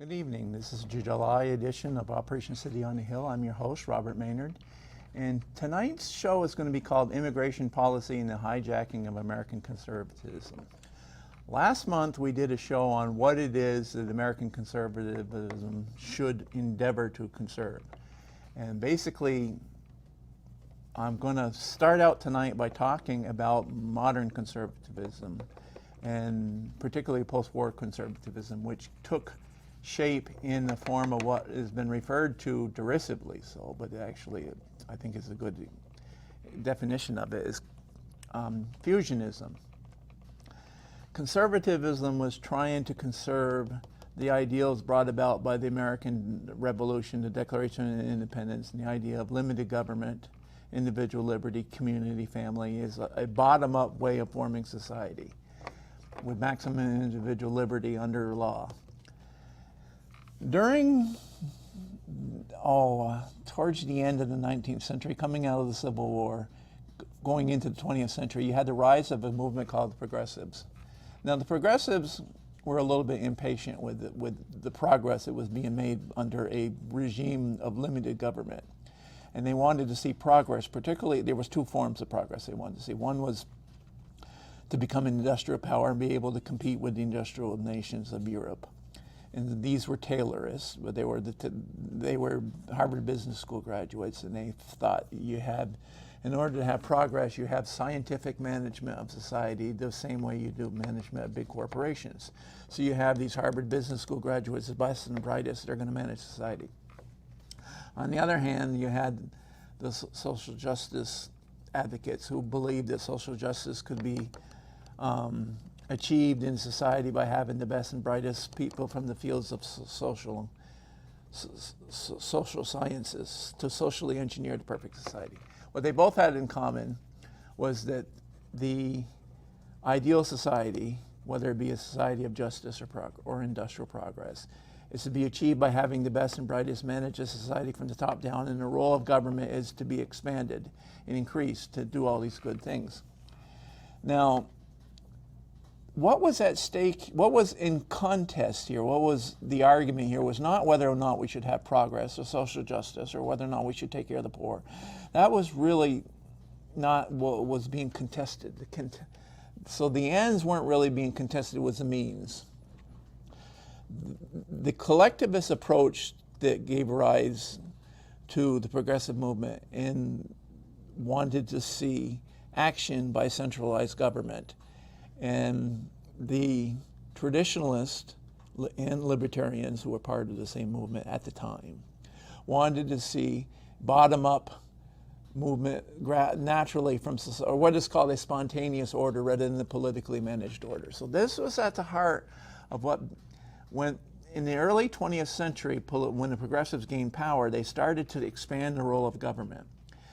Good evening. This is the July edition of Operation City on the Hill. I'm your host, Robert Maynard. And tonight's show is going to be called Immigration Policy and the Hijacking of American Conservatism. Last month we did a show on what it is that American conservatism should endeavor to conserve. And basically, I'm going to start out tonight by talking about modern conservatism, and particularly post-war conservatism, which took shape in the form of what has been referred to derisively, but actually I think is a good definition of it, is fusionism. Conservatism was trying to conserve the ideals brought about by the American Revolution, the Declaration of Independence, and the idea of limited government, individual liberty, community, family, is a bottom-up way of forming society with maximum individual liberty under law. Towards the end of the 19th century, coming out of the Civil War, going into the 20th century, you had the rise of a movement called the Progressives. Now, the Progressives were a little bit impatient with the progress that was being made under a regime of limited government. And they wanted to see progress, particularly, there was two forms of progress they wanted to see. One was to become an industrial power and be able to compete with the industrial nations of Europe. And these were Taylorists, but they were Harvard Business School graduates, and they thought in order to have progress, you have scientific management of society the same way you do management of big corporations. So you have these Harvard Business School graduates, the best and the brightest, that are going to manage society. On the other hand, you had the social justice advocates who believed that social justice could be achieved in society by having the best and brightest people from the fields of social sciences to socially engineer the perfect society. What they both had in common was that the ideal society, whether it be a society of justice or industrial progress, is to be achieved by having the best and brightest manage a society from the top down, and the role of government is to be expanded and increased to do all these good things. Now, what was at stake, what was in contest here, what was the argument here was not whether or not we should have progress or social justice or whether or not we should take care of the poor. That was really not what was being contested. So the ends weren't really being contested, it was the means. The collectivist approach that gave rise to the progressive movement and wanted to see action by centralized government. And the traditionalists and libertarians, who were part of the same movement at the time, wanted to see bottom-up movement naturally from, or what is called a spontaneous order rather than the politically managed order. So this was at the heart of when in the early 20th century, when the progressives gained power, they started to expand the role of government.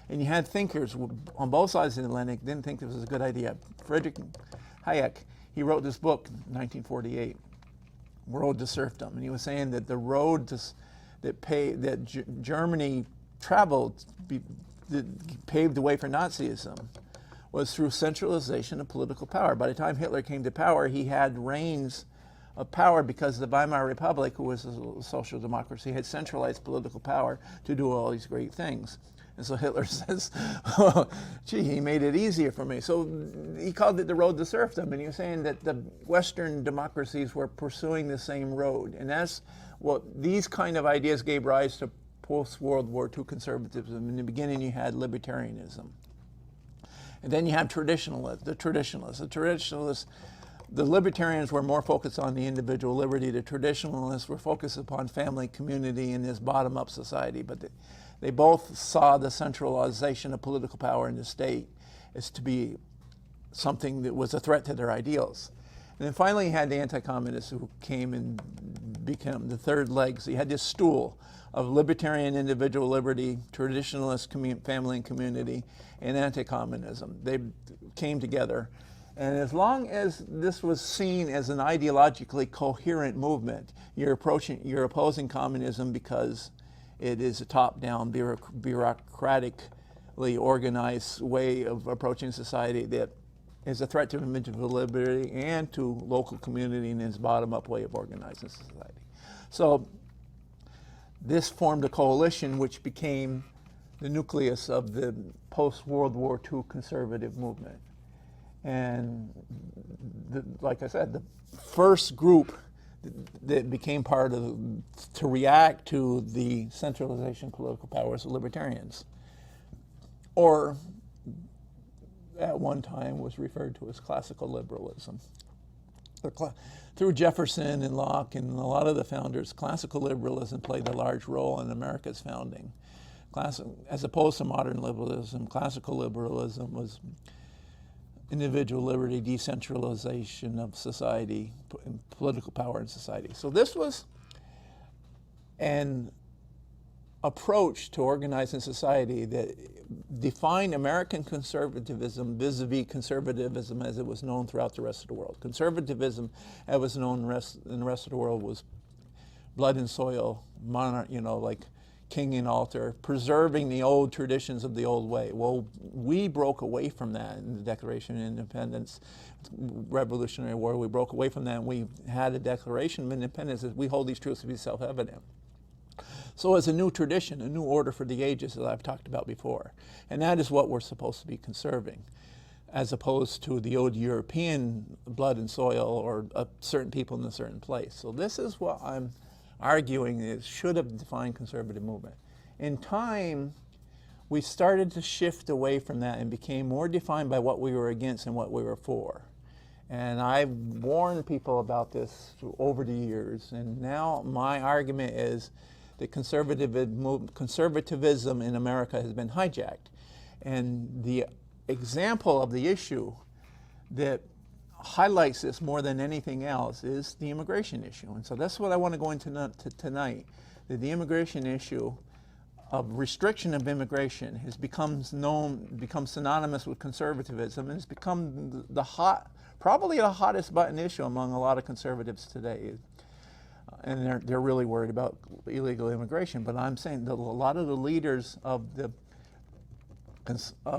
And you had thinkers on both sides of the Atlantic didn't think this was a good idea. Hijacking, he wrote this book in 1948, Road to Serfdom, and he was saying that the road that Germany traveled, that paved the way for Nazism, was through centralization of political power. By the time Hitler came to power, he had reins of power because the Weimar Republic, who was a social democracy, had centralized political power to do all these great things. And so Hitler says, oh, gee, he made it easier for me. So he called it the road to serfdom, and he was saying that the Western democracies were pursuing the same road. And that's what these kind of ideas gave rise to post-World War II conservatism. In the beginning, you had libertarianism. And then you have the traditionalists. The libertarians were more focused on the individual liberty. The traditionalists were focused upon family, community, and this bottom-up society. But they both saw the centralization of political power in the state as to be something that was a threat to their ideals. And then finally you had the anti-communists who came and became the third leg. So you had this stool of libertarian individual liberty, traditionalist family and community, and anti-communism. They came together. And as long as this was seen as an ideologically coherent movement, you're opposing communism because it is a top-down, bureaucratically organized way of approaching society that is a threat to individual liberty and to local community and its bottom-up way of organizing society. So this formed a coalition which became the nucleus of the post-World War II conservative movement. And like I said, the first group that became part of, to react to the centralization of political powers of libertarians, or at one time was referred to as classical liberalism. Through Jefferson and Locke and a lot of the founders, classical liberalism played a large role in America's founding. As opposed to modern liberalism, classical liberalism was individual liberty, decentralization of society, political power in society. So this was an approach to organizing society that defined American conservatism vis-a-vis conservatism as it was known throughout the rest of the world. Conservatism, as it was known in the rest of the world, was blood and soil, monarch, like king and altar, preserving the old traditions of the old way. Well, we broke away from that in the Declaration of Independence, Revolutionary War. We broke away from that, and we had a Declaration of Independence that we hold these truths to be self-evident. So it's a new tradition, a new order for the ages that I've talked about before. And that is what we're supposed to be conserving, as opposed to the old European blood and soil or certain people in a certain place. So this is what I'm arguing is should have defined conservative movement. In time, we started to shift away from that and became more defined by what we were against and what we were for. And I've warned people about this over the years, and now my argument is that conservatism in America has been hijacked. And the example of the issue that highlights this more than anything else is the immigration issue. And so that's what I want to go into tonight, that the immigration issue of restriction of immigration has become synonymous with conservatism, and it's become probably the hottest button issue among a lot of conservatives today. And they're really worried about illegal immigration. But I'm saying that a lot of the leaders of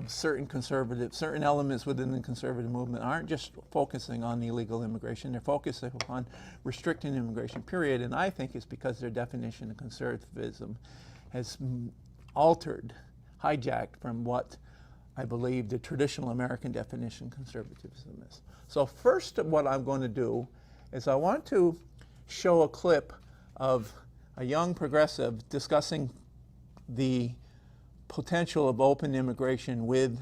certain elements within the conservative movement aren't just focusing on illegal immigration, they're focusing upon restricting immigration, period. And I think it's because their definition of conservatism has altered, hijacked from what I believe the traditional American definition of conservatism is. So first, what I'm going to do is I want to show a clip of a young progressive discussing the potential of open immigration with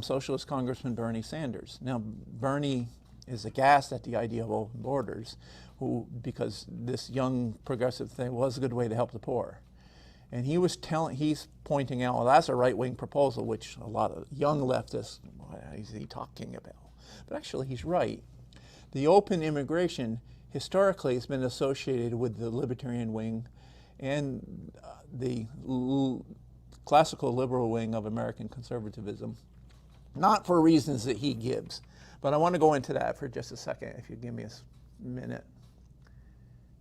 Socialist Congressman Bernie Sanders. Now, Bernie is aghast at the idea of open borders, because this young progressive thing was a good way to help the poor. And he's pointing out, well, that's a right-wing proposal, which a lot of young leftists, what is he talking about? But actually, he's right. The open immigration historically has been associated with the libertarian wing and the classical liberal wing of American conservatism, not for reasons that he gives. But I want to go into that for just a second, if you give me a minute.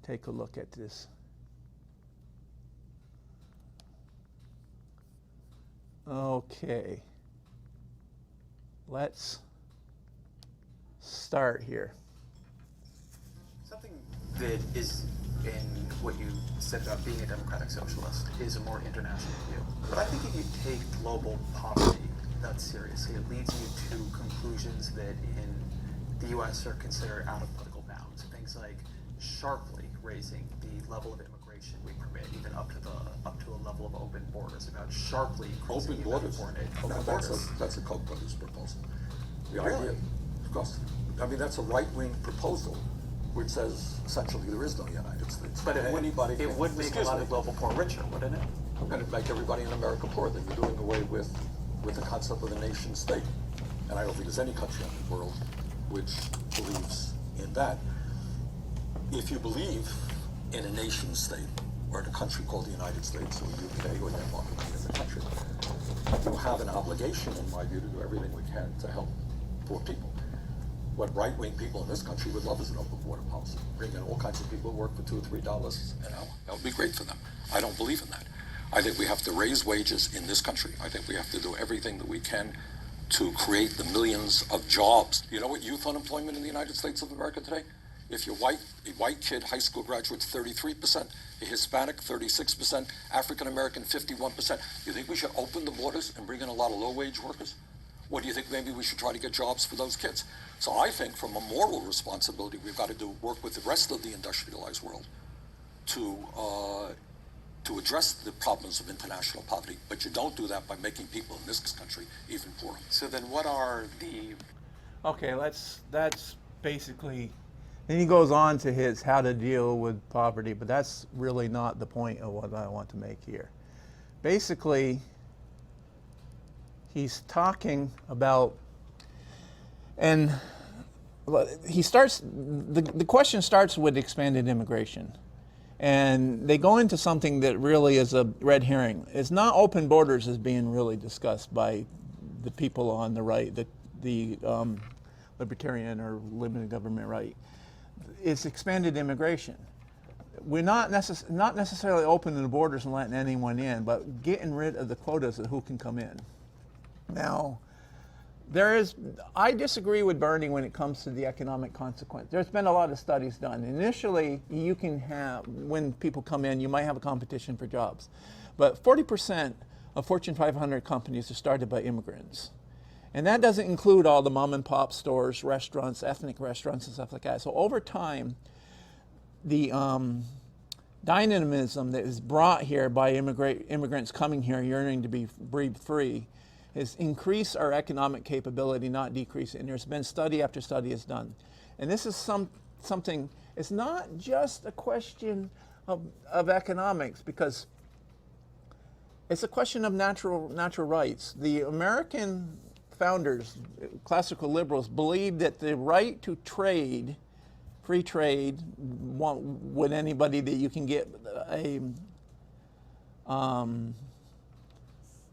Take a look at this. Okay. Let's start here. Something that is in what you said about being a democratic socialist is a more international view. But I think if you take global poverty that seriously, it leads you to conclusions that in the U.S. are considered out of political bounds. Things like sharply raising the level of immigration we permit, even up to a level of open borders, about sharply increasing open borders. That's a Koch brothers proposal. The idea, of course. I mean, that's a right-wing proposal, which says essentially there is no United States. But it would make a lot of global poor richer, wouldn't it? And it'd make everybody in America poor. Then you're doing away with the concept of the nation state. And I don't think there's any country in the world which believes in that. If you believe in a nation state, or in a country called the United States, or UK, or Denmark, or any other country, you have an obligation, in my view, to do everything we can to help poor people. What right-wing people in this country would love is an open border policy. Bring in all kinds of people who work for $2 or $3 an hour. That would be great for them. I don't believe in that. I think we have to raise wages in this country. I think we have to do everything that we can to create the millions of jobs. You know what youth unemployment in the United States of America today? If you're white, a white kid, high school graduate, 33%, a Hispanic, 36%, African American, 51%. You think we should open the borders and bring in a lot of low-wage workers? Or do you think maybe we should try to get jobs for those kids? So I think from a moral responsibility, we've got to work with the rest of the industrialized world to address the problems of international poverty. But you don't do that by making people in this country even poorer. So then what are the... Okay, that's basically, then he goes on to his how to deal with poverty, but that's really not the point of what I want to make here. Basically, he's talking about, and he starts, the question starts with expanded immigration. And they go into something that really is a red herring. It's not open borders as being really discussed by the people on the right, the libertarian or limited government right. It's expanded immigration. We're not necessarily opening the borders and letting anyone in, but getting rid of the quotas of who can come in. Now, I disagree with Bernie when it comes to the economic consequence. There's been a lot of studies done. Initially, you can have, when people come in, you might have a competition for jobs. But 40% of Fortune 500 companies are started by immigrants. And that doesn't include all the mom and pop stores, restaurants, ethnic restaurants and stuff like that. So over time, the dynamism that is brought here by immigrants coming here, yearning to be breathed free, is increase our economic capability, not decrease it. And there's been study after study is done. And this is something, it's not just a question of economics, because it's a question of natural rights. The American founders, classical liberals, believed that the right to trade, free trade, with anybody that you can get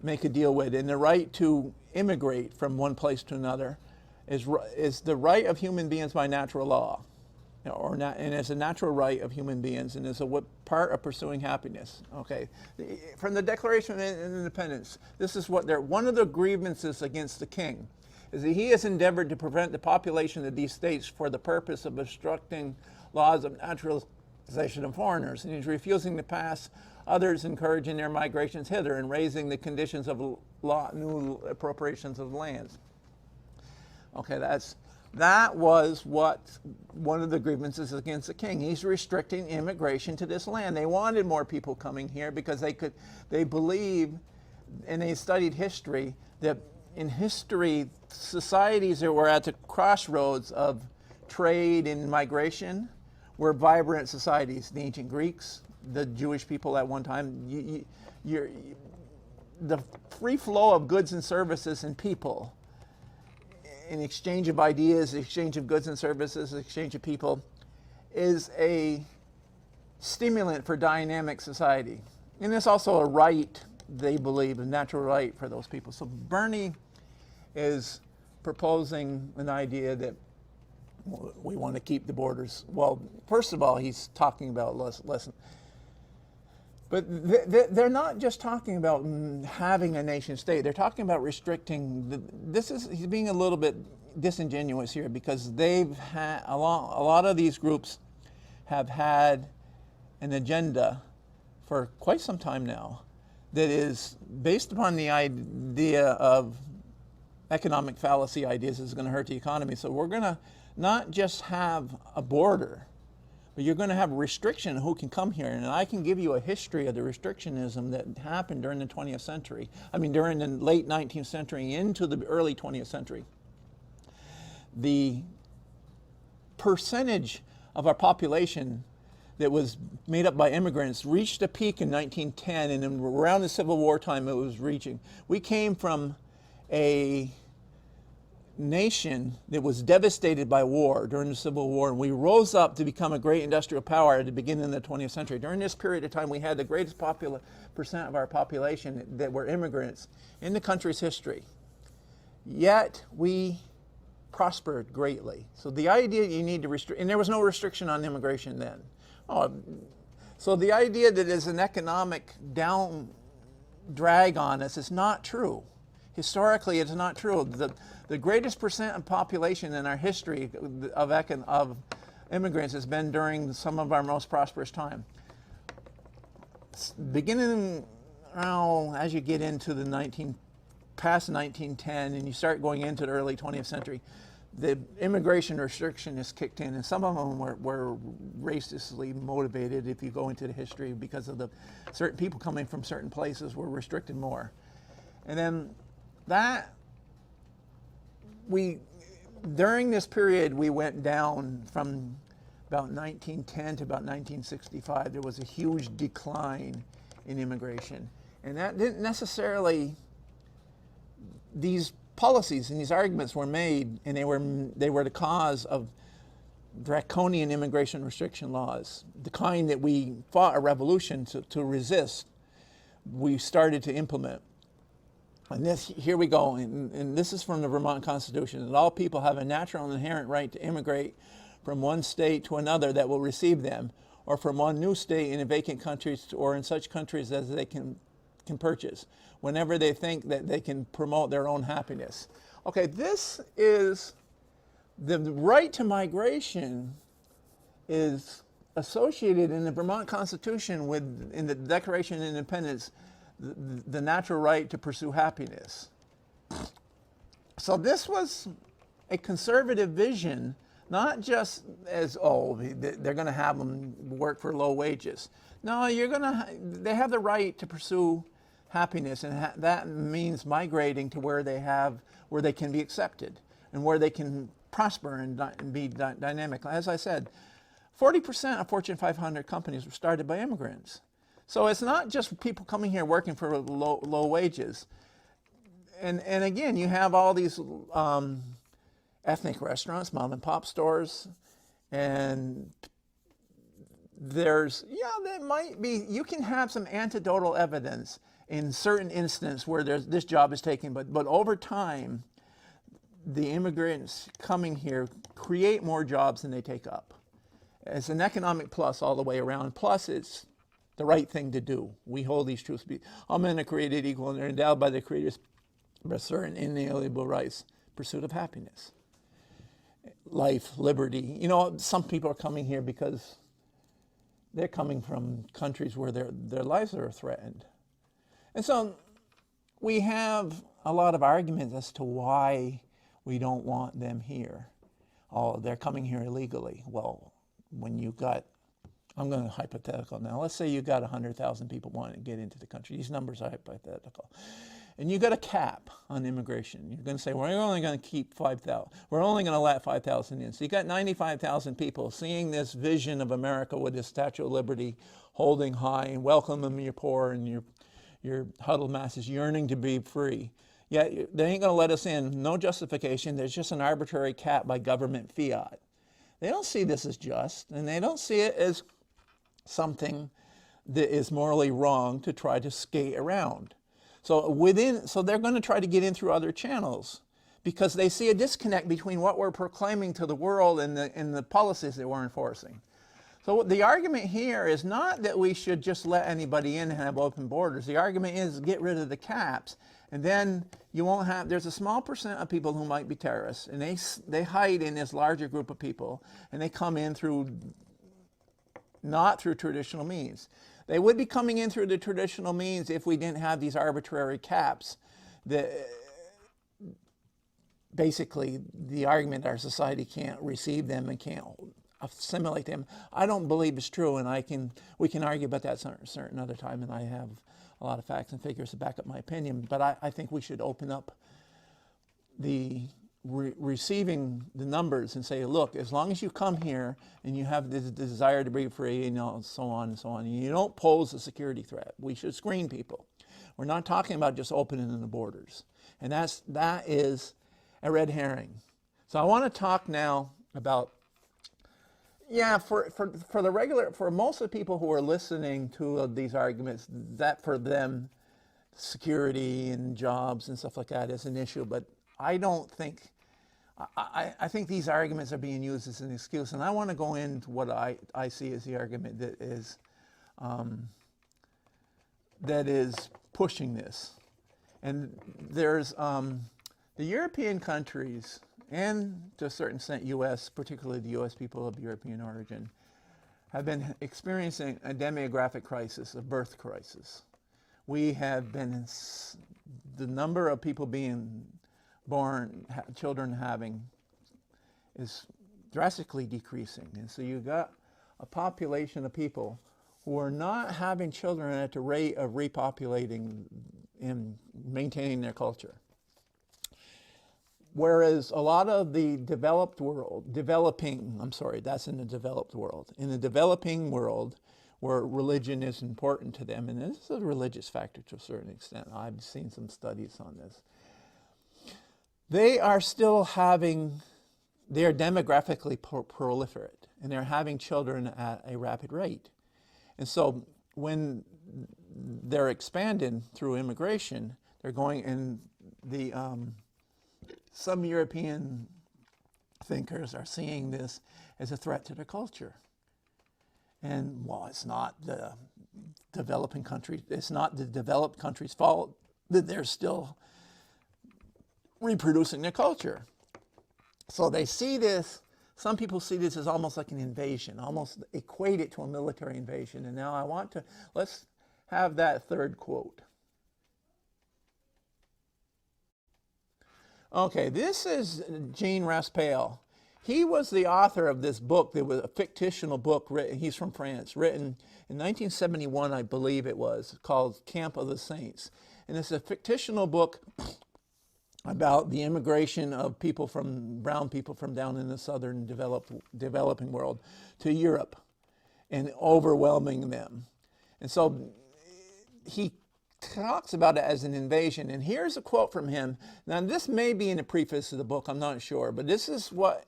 make a deal with, and the right to immigrate from one place to another is the right of human beings by natural law, and it's a natural right of human beings, and is a part of pursuing happiness. Okay, from the Declaration of Independence, this is what one of the grievances against the king is that he has endeavored to prevent the population of these states for the purpose of obstructing laws of naturalization of foreigners, and he's refusing to pass others, encouraging their migrations hither and raising the conditions of new appropriations of lands. Okay, that was what one of the grievances against the king. He's restricting immigration to this land. They wanted more people coming here because they believe, and they studied history, that in history, societies that were at the crossroads of trade and migration were vibrant societies. The ancient Greeks, the Jewish people at one time, the free flow of goods and services and people, in exchange of ideas, exchange of goods and services, exchange of people, is a stimulant for dynamic society. And it's also a right, they believe, a natural right for those people. So Bernie is proposing an idea that we want to keep the borders. Well, first of all, he's talking about less. But they're not just talking about having a nation state. They're talking about restricting. He's being a little bit disingenuous here, because they've had a lot of these groups have had an agenda for quite some time now that is based upon the idea of economic fallacy ideas is going to hurt the economy. So we're going to not just have a border, but you're going to have a restriction of who can come here. And I can give you a history of the restrictionism that happened during the 20th century. I mean, during the late 19th century into the early 20th century. The percentage of our population that was made up by immigrants reached a peak in 1910, and then around the Civil War time it was reaching. We came from a nation that was devastated by war during the Civil War, and we rose up to become a great industrial power at the beginning of the 20th century. During this period of time, we had the greatest percent of our population that were immigrants in the country's history. Yet we prospered greatly. So the idea you need to restrict, and there was no restriction on immigration then. So the idea that there's an economic drag on us is not true. Historically, it's not true. The greatest percent of population in our history of immigrants has been during some of our most prosperous time. Beginning around, as you get into the past 1910 and you start going into the early 20th century, the immigration restriction is kicked in, and some of them were racistly motivated if you go into the history, because of the certain people coming from certain places were restricted more. And then during this period, we went down from about 1910 to about 1965. There was a huge decline in immigration. And that didn't necessarily, these policies and these arguments were made, and they were the cause of draconian immigration restriction laws, the kind that we fought a revolution to resist. We started to implement. And here we go, and this is from the Vermont Constitution, that all people have a natural and inherent right to immigrate from one state to another that will receive them, or from one new state in a vacant country or in such countries as they can purchase, whenever they think that they can promote their own happiness. Okay, this is the right to migration is associated in the Vermont Constitution with, in the Declaration of Independence, the natural right to pursue happiness. So this was a conservative vision, not just as, oh, they're going to have them work for low wages. No, they have the right to pursue happiness, and that means migrating to where they can be accepted and where they can prosper and be dynamic. As I said, 40% of Fortune 500 companies were started by immigrants. So it's not just people coming here working for low wages. And again, you have all these ethnic restaurants, mom and pop stores, and there might be, you can have some anecdotal evidence in certain instances where this job is taken, but over time, the immigrants coming here create more jobs than they take up. It's an economic plus all the way around. Plus, it's the right thing to do. We hold these truths. All men are created equal and are endowed by their creators with certain inalienable rights, pursuit of happiness, life, liberty. You know, some people are coming here because they're coming from countries where their lives are threatened. And so we have a lot of arguments as to why we don't want them here. Oh, they're coming here illegally. Well, when you got, I'm going to hypothetical now. Let's say you got 100,000 people wanting to get into the country. These numbers are hypothetical. And you got a cap on immigration. You're going to say, we're only going to keep 5,000. We're only going to let 5,000 in. So you got 95,000 people seeing this vision of America with this Statue of Liberty holding high and welcoming your poor and your huddled masses yearning to be free. Yet they ain't going to let us in. No justification. There's just an arbitrary cap by government fiat. They don't see this as just, and they don't see it as something that is morally wrong to try to skate around. So they're going to try to get in through other channels because they see a disconnect between what we're proclaiming to the world and the policies that we're enforcing. So the argument here is not that we should just let anybody in and have open borders. The argument is get rid of the caps, and then you won't have, there's a small percent of people who might be terrorists, and they hide in this larger group of people, and they come in not through traditional means. They would be coming in through the traditional means if we didn't have these arbitrary caps that basically the argument our society can't receive them and can't assimilate them. I don't believe it's true, and we can argue about that certain other time, and I have a lot of facts and figures to back up my opinion, but I think we should open up the receiving the numbers and say, look, as long as you come here and you have this desire to be free and so on and so on, and you don't pose a security threat, we should screen people. We're not talking about just opening the borders. And that is a red herring. So I want to talk now about, for most of the people who are listening to these arguments, that for them, security and jobs and stuff like that is an issue, but I don't think, I think these arguments are being used as an excuse, and I want to go into what I see as the argument that is pushing this. And there's the European countries, and to a certain extent U.S., particularly the U.S. people of European origin, have been experiencing a demographic crisis, a birth crisis. We have been, the number of people being born, children having, is drastically decreasing. And so you've got a population of people who are not having children at the rate of repopulating and maintaining their culture. Whereas a lot of the developed world, that's in the developed world. In the developing world, where religion is important to them, and this is a religious factor to a certain extent. I've seen some studies on this. They are still having, they are demographically proliferate, and they're having children at a rapid rate. And so when they're expanding through immigration, they're going, and the some European thinkers are seeing this as a threat to their culture. And while it's not the developing countries, it's not the developed countries' fault that they're still reproducing their culture. So they see this, some people see this as almost like an invasion, almost equate it to a military invasion. And now let's have that third quote. Okay, this is Jean Raspail. He was the author of this book. There was a fictional book written, he's from France, written in 1971, I believe it was, called Camp of the Saints. And it's a fictional book about the immigration of people brown people from down in the southern developing world to Europe and overwhelming them. And so he talks about it as an invasion. And here's a quote from him. Now, this may be in the preface of the book, I'm not sure, but this is what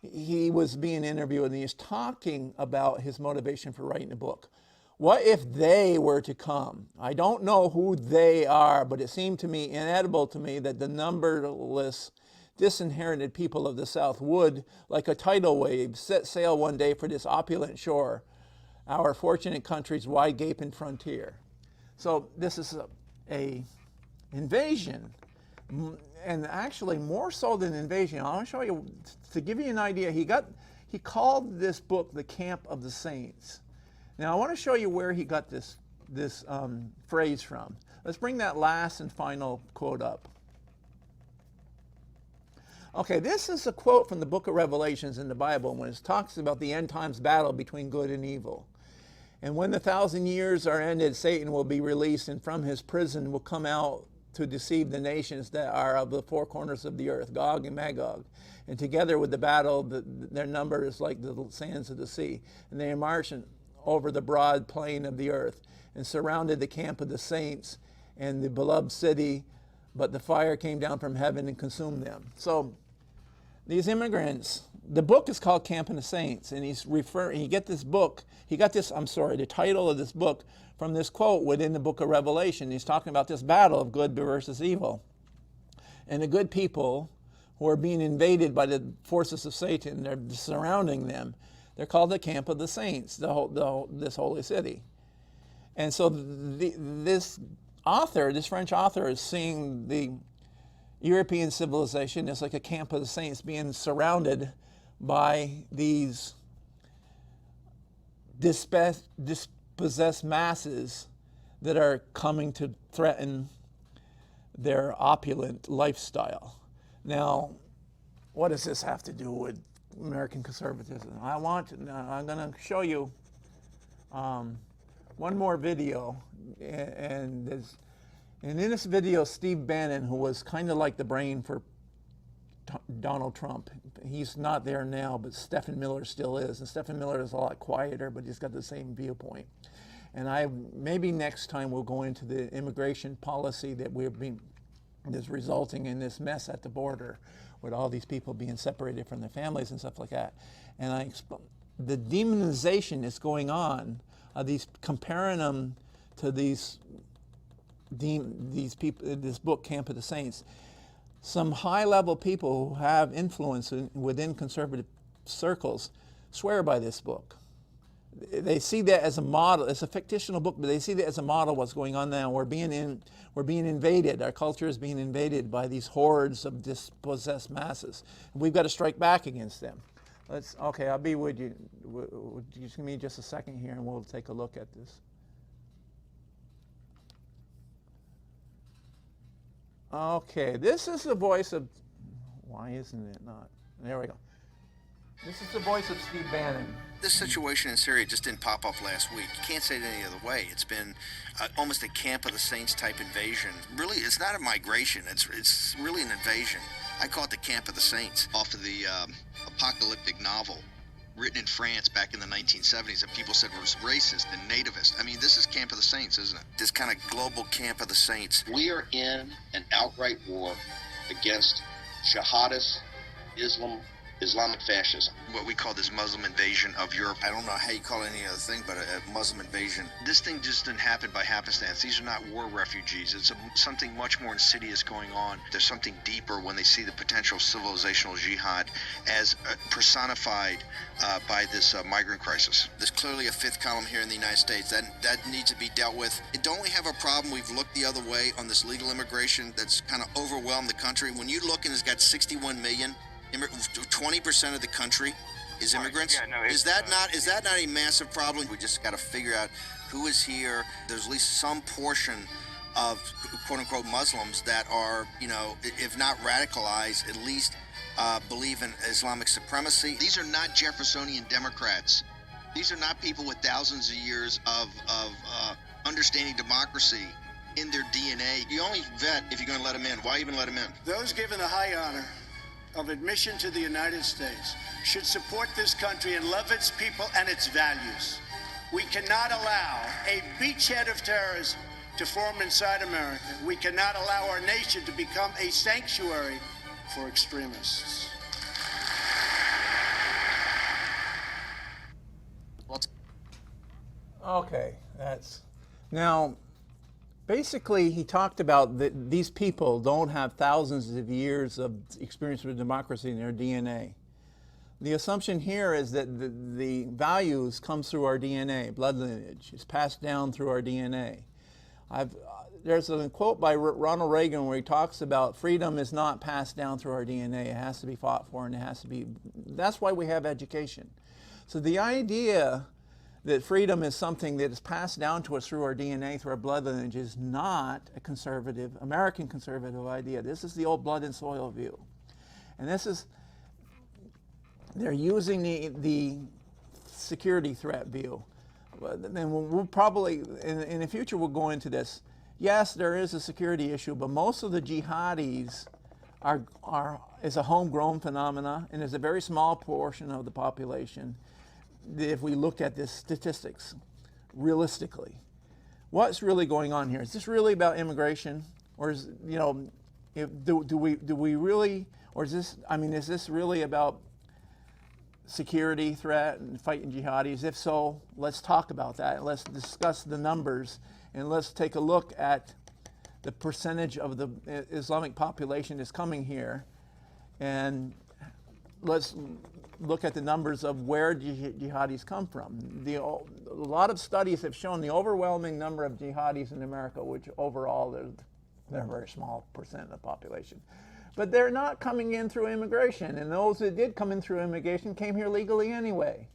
he was being interviewed, and he's talking about his motivation for writing the book. What if they were to come? I don't know who they are, but it seemed to me inedible to me that the numberless disinherited people of the South would, like a tidal wave, set sail one day for this opulent shore, our fortunate country's wide gaping frontier. So this is a invasion, and actually more so than invasion. I want to show you, to give you an idea, he called this book The Camp of the Saints. Now I want to show you where he got this phrase from. Let's bring that last and final quote up. Okay, this is a quote from the book of Revelations in the Bible when it talks about the end times battle between good and evil. And when the 1,000 years are ended, Satan will be released, and from his prison will come out to deceive the nations that are of the four corners of the earth, Gog and Magog. And together with the battle, their number is like the sands of the sea. And they marched over the broad plain of the earth and surrounded the camp of the saints and the beloved city, but the fire came down from heaven and consumed them. So these immigrants, the book is called Camp of the Saints, and the title of this book from this quote within the book of Revelation. He's talking about this battle of good versus evil. And the good people who are being invaded by the forces of Satan, they're surrounding them. They're called the Camp of the Saints, this holy city. And so this French author, is seeing the European civilization as like a camp of the saints being surrounded by these dispossessed masses that are coming to threaten their opulent lifestyle. Now, what does this have to do with American conservatism? I'm going to show you one more video, and in this video, Steve Bannon, who was kind of like the brain for Donald Trump, he's not there now, but Stephen Miller still is. And Stephen Miller is a lot quieter, but he's got the same viewpoint. And maybe next time we'll go into the immigration policy that is resulting in this mess at the border, with all these people being separated from their families and stuff like that. And the demonization is going on, comparing them to these people, this book, Camp of the Saints. Some high-level people who have influence within conservative circles swear by this book. they see that as a model. It's a fictional book, but they see that as a model of what's going on now. We're being invaded. Our culture is being invaded by these hordes of dispossessed masses. We've got to strike back against them. Okay, I'll be with you. Just give me just a second here, and we'll take a look at this. Okay, this is the voice of, why isn't it not? There we go. This is the voice of Steve Bannon. This situation in Syria just didn't pop up last week. You can't say it any other way. It's been almost a camp of the saints type invasion. Really, it's not a migration. It's really an invasion. I call it the camp of the saints, off of the apocalyptic novel written in France back in the 1970s that people said was racist and nativist. I mean, this is camp of the saints, isn't it? This kind of global camp of the saints. We are in an outright war against jihadist Islamic fascism. What we call this Muslim invasion of Europe. I don't know how you call it any other thing, but a Muslim invasion. This thing just didn't happen by happenstance. These are not war refugees. It's something much more insidious going on. There's something deeper when they see the potential civilizational jihad as personified by this migrant crisis. There's clearly a fifth column here in the United States that needs to be dealt with. Don't we have a problem? We've looked the other way on this legal immigration that's kind of overwhelmed the country. When you look and it's got 61 million, 20% of the country is immigrants. Yeah, no, is that not a massive problem? We just got to figure out who is here. There's at least some portion of quote unquote Muslims that are, if not radicalized, at least believe in Islamic supremacy. These are not Jeffersonian Democrats. These are not people with thousands of years of understanding democracy in their DNA. You only vet if you're going to let them in. Why even let them in? Those given the high honor of admission to the United States should support this country and love its people and its values. We cannot allow a beachhead of terrorism to form inside America. We cannot allow our nation to become a sanctuary for extremists. Okay, now, basically, he talked about that these people don't have thousands of years of experience with democracy in their DNA. The assumption here is that the values come through our DNA, blood lineage. It's passed down through our DNA. There's a quote by Ronald Reagan where he talks about freedom is not passed down through our DNA. It has to be fought for, and it has to be. That's why we have education. So the idea that freedom is something that is passed down to us through our DNA, through our blood lineage, is not a conservative, American conservative idea. This is the old blood and soil view. And they're using the security threat view. And we'll probably, in the future, we'll go into this. Yes, there is a security issue, but most of the jihadis is a homegrown phenomena, and is a very small portion of the population. If we look at the statistics realistically, what's really going on here? Is this really about immigration, or is do we really, or is this really about security threat and fighting jihadis? If so, let's talk about that. Let's discuss the numbers, and let's take a look at the percentage of the Islamic population that's coming here, and let's look at the numbers of where jihadis come from. A lot of studies have shown the overwhelming number of jihadis in America, which overall they're a very small percent of the population. But they're not coming in through immigration, and those that did come in through immigration came here legally anyway.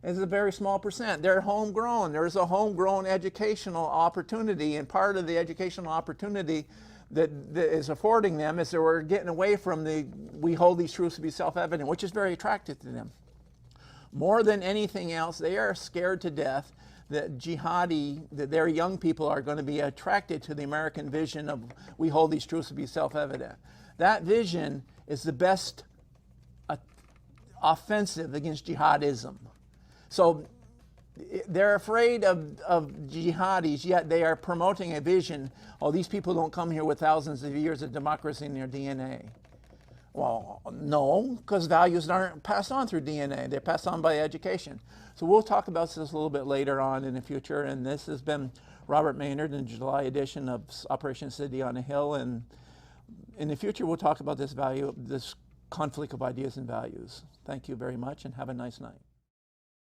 It's a very small percent. They're homegrown. There's a homegrown educational opportunity, and part of the educational opportunity that is affording them is that we're getting away from we hold these truths to be self-evident, which is very attractive to them. More than anything else, they are scared to death that that their young people are going to be attracted to the American vision of we hold these truths to be self-evident. That vision is the best offensive against jihadism. So they're afraid of jihadis, yet they are promoting a vision, these people don't come here with thousands of years of democracy in their DNA. Well, no, because values aren't passed on through DNA. They're passed on by education. So we'll talk about this a little bit later on in the future, and this has been Robert Maynard in the July edition of Operation City on a Hill, and in the future we'll talk about this conflict of ideas and values. Thank you very much, and have a nice night.